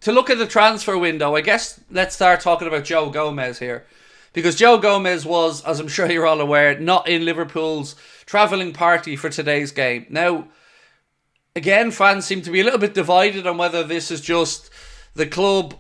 to look at the transfer window, I guess let's start talking about Joe Gomez here. Because Joe Gomez was, as I'm sure you're all aware, not in Liverpool's travelling party for today's game. Now, again, fans seem to be a little bit divided on whether this is just the club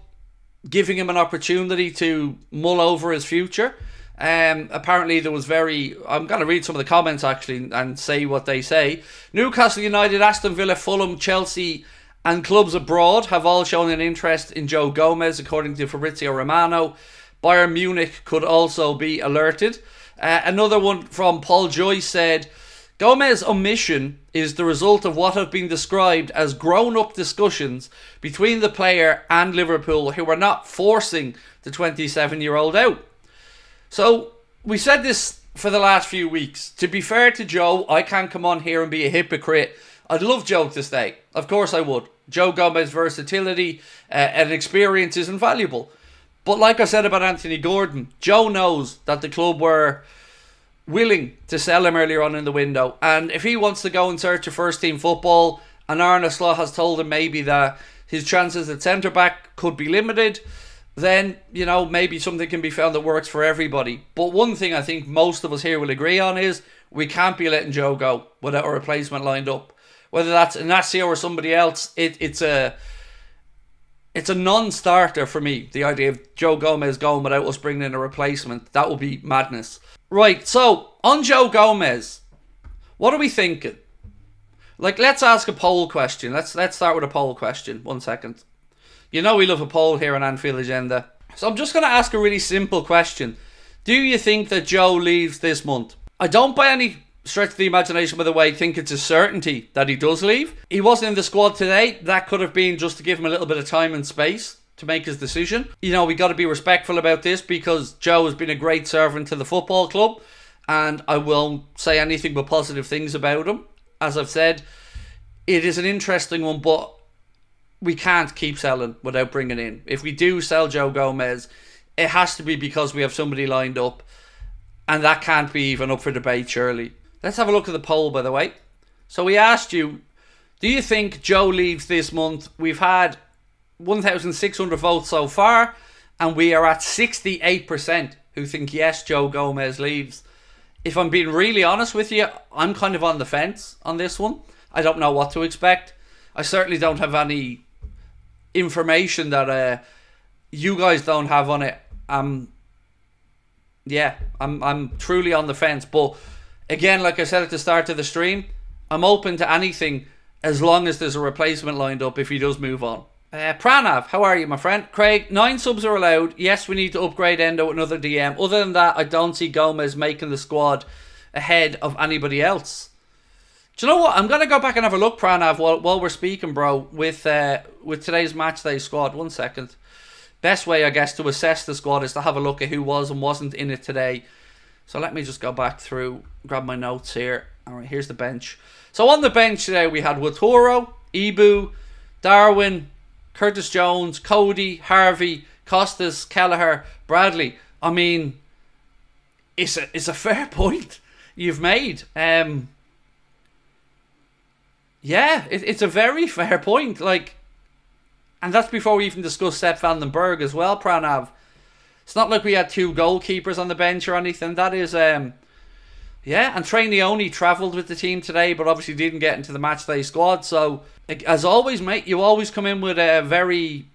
giving him an opportunity to mull over his future. Apparently there was I'm going to read some of the comments actually and say what they say. Newcastle United, Aston Villa, Fulham, Chelsea and clubs abroad have all shown an interest in Joe Gomez, according to Fabrizio Romano. Bayern Munich could also be alerted. Another one from Paul Joyce said, Gomez's omission is the result of what have been described as grown-up discussions between the player and Liverpool, who are not forcing the 27-year-old out. So, we said this for the last few weeks. To be fair to Joe, I can't come on here and be a hypocrite. I'd love Joe to stay. Of course I would. Joe Gomez's versatility and experience is invaluable. But like I said about Anthony Gordon, Joe knows that the club were willing to sell him earlier on in the window. And if he wants to go in search of first team football, and Arne Slot has told him maybe that his chances at centre-back could be limited, then, you know, maybe something can be found that works for everybody. But one thing I think most of us here will agree on is we can't be letting Joe go without a replacement lined up. Whether that's Inacio or somebody else, it's a non-starter for me, the idea of Joe Gomez going without us bringing in a replacement. That would be madness. Right, so, on Joe Gomez, what are we thinking? Like, let's ask a poll question. Let's start with a poll question. 1 second. You know we love a poll here on Anfield Agenda. So I'm just going to ask a really simple question. Do you think that Joe leaves this month? I don't by any stretch of the imagination, by the way, think it's a certainty that he does leave. He wasn't in the squad today. That could have been just to give him a little bit of time and space to make his decision. You know, we got to be respectful about this because Joe has been a great servant to the football club and I won't say anything but positive things about him. As I've said, it is an interesting one, but we can't keep selling without bringing in. If we do sell Joe Gomez, it has to be because we have somebody lined up, and that can't be even up for debate, surely. Let's have a look at the poll, by the way. So we asked you, do you think Joe leaves this month? We've had 1,600 votes so far, and we are at 68% who think yes, Joe Gomez leaves. If I'm being really honest with you, I'm kind of on the fence on this one. I don't know what to expect. I certainly don't have any information that you guys don't have on it. I'm truly on the fence. But again, like I said at the start of the stream, I'm open to anything as long as there's a replacement lined up if he does move on. Pranav, how are you, my friend? Craig, 9 subs are allowed. Yes, we need to upgrade Endo with another DM. Other than that, I don't see Gomez making the squad ahead of anybody else. Do you know what? I'm going to go back and have a look, Pranav, while we're speaking, bro, with today's matchday squad. 1 second. Best way, I guess, to assess the squad is to have a look at who was and wasn't in it today. So let me just go back through, grab my notes here. All right, here's the bench. So on the bench today, we had Watoro, Ibu, Darwin, Curtis Jones, Cody, Harvey, Costas, Kelleher, Bradley. I mean, it's a fair point you've made. Yeah, it's a very fair point. Like, and that's before we even discuss Sepp van den Berg as well, Pranav. It's not like we had 2 goalkeepers on the bench or anything. That is, yeah, and Trey Leone travelled with the team today, but obviously didn't get into the matchday squad. So, as always, mate, you always come in with very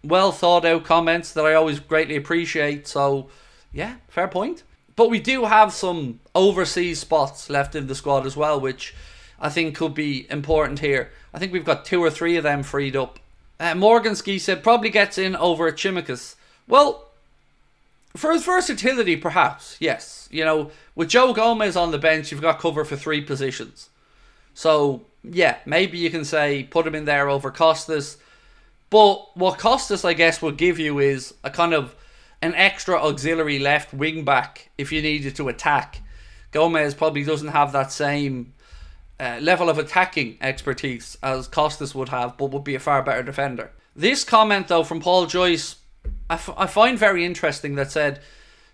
well thought out comments that I always greatly appreciate. So, yeah, fair point. But we do have some overseas spots left in the squad as well, which I think could be important here. I think we've got 2 or 3 of them freed up. Morganski said probably gets in over Chimicus. Well, for his versatility, perhaps, yes. You know, with Joe Gomez on the bench, you've got cover for 3 positions. So, yeah, maybe you can say put him in there over Costas. But what Costas, I guess, will give you is a kind of an extra auxiliary left wing back if you needed to attack. Gomez probably doesn't have that same level of attacking expertise as Costas would have, but would be a far better defender. This comment, though, from Paul Joyce, I find very interesting, that said,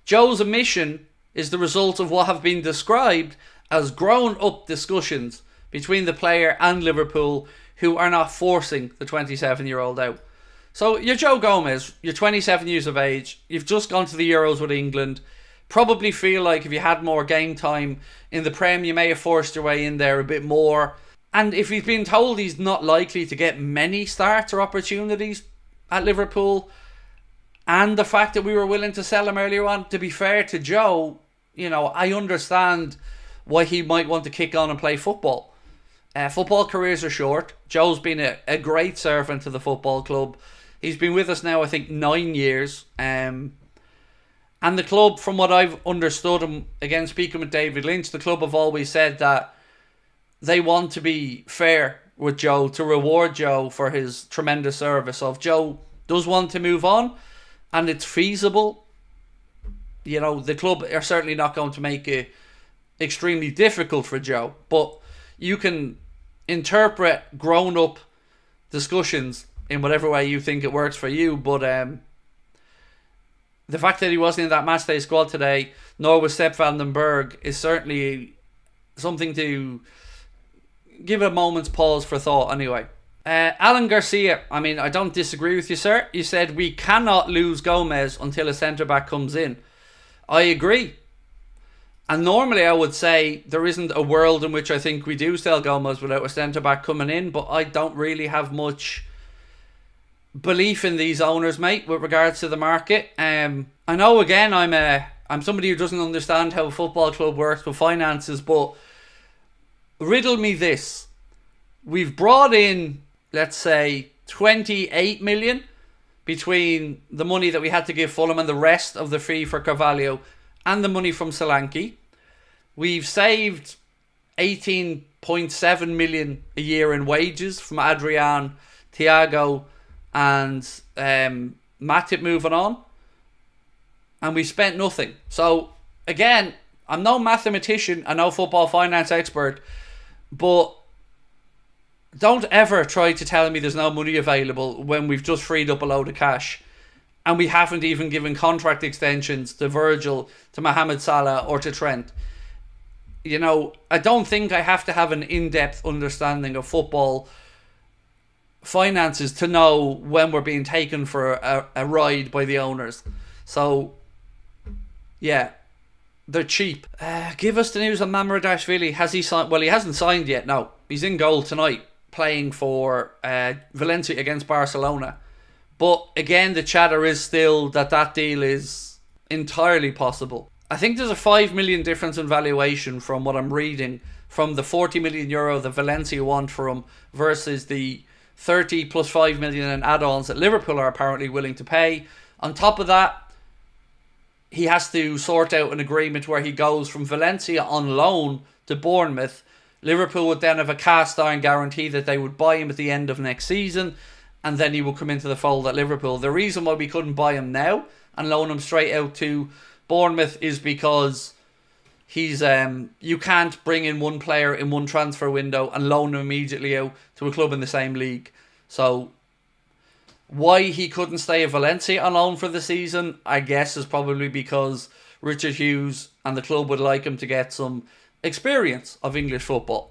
Joe's omission is the result of what have been described as grown-up discussions between the player and Liverpool, who are not forcing the 27-year-old out. So you're Joe Gomez, you're 27 years of age, you've just gone to the Euros with England, probably feel like if you had more game time in the Prem, you may have forced your way in there a bit more. And if he's been told he's not likely to get many starts or opportunities at Liverpool, and the fact that we were willing to sell him earlier on, to be fair to Joe, I understand why he might want to kick on and play football. Football careers are short. Joe's been a great servant to the football club. He's been with us now, I think, 9 years. And the club, from what I've understood, and again, speaking with David Lynch, the club have always said that they want to be fair with Joe, to reward Joe for his tremendous service. So if Joe does want to move on, and it's feasible, the club are certainly not going to make it extremely difficult for Joe. But you can interpret grown-up discussions in whatever way you think it works for you. But the fact that he wasn't in that matchday squad today, nor was Sepp van den Berg, is certainly something to give a moment's pause for thought anyway. Alan Garcia, I don't disagree with you, sir. You said we cannot lose Gomez until a centre-back comes in. I agree. And normally I would say there isn't a world in which I think we do sell Gomez without a centre-back coming in, but I don't really have much belief in these owners, mate, with regards to the market. I know, again, I'm somebody who doesn't understand how a football club works with finances, but riddle me this. We've brought in, let's say, 28 million between the money that we had to give Fulham and the rest of the fee for Carvalho and the money from Solanke. We've saved 18.7 million a year in wages from Adrian, Thiago and Matip moving on. And we spent nothing. So, again, I'm no mathematician, I'm no football finance expert, but don't ever try to tell me there's no money available when we've just freed up a load of cash and we haven't even given contract extensions to Virgil, to Mohamed Salah or to Trent. I don't think I have to have an in-depth understanding of football finances to know when we're being taken for a ride by the owners. So, yeah, they're cheap. Give us the news on Mamardashvili. Has he signed? Well, he hasn't signed yet, no. He's in goal tonight, playing for Valencia against Barcelona. But again, the chatter is still that deal is entirely possible. I think there's a 5 million difference in valuation from what I'm reading, from the 40 million euro that Valencia want for him versus the 30 plus 5 million in add-ons that Liverpool are apparently willing to pay. On top of that, he has to sort out an agreement where he goes from Valencia on loan to Bournemouth. Liverpool would then have a cast iron guarantee that they would buy him at the end of next season, and then he will come into the fold at Liverpool. The reason why we couldn't buy him now and loan him straight out to Bournemouth is because he's you can't bring in one player in one transfer window and loan him immediately out to a club in the same league. So why he couldn't stay at Valencia on loan for the season, I guess, is probably because Richard Hughes and the club would like him to get some experience of English football.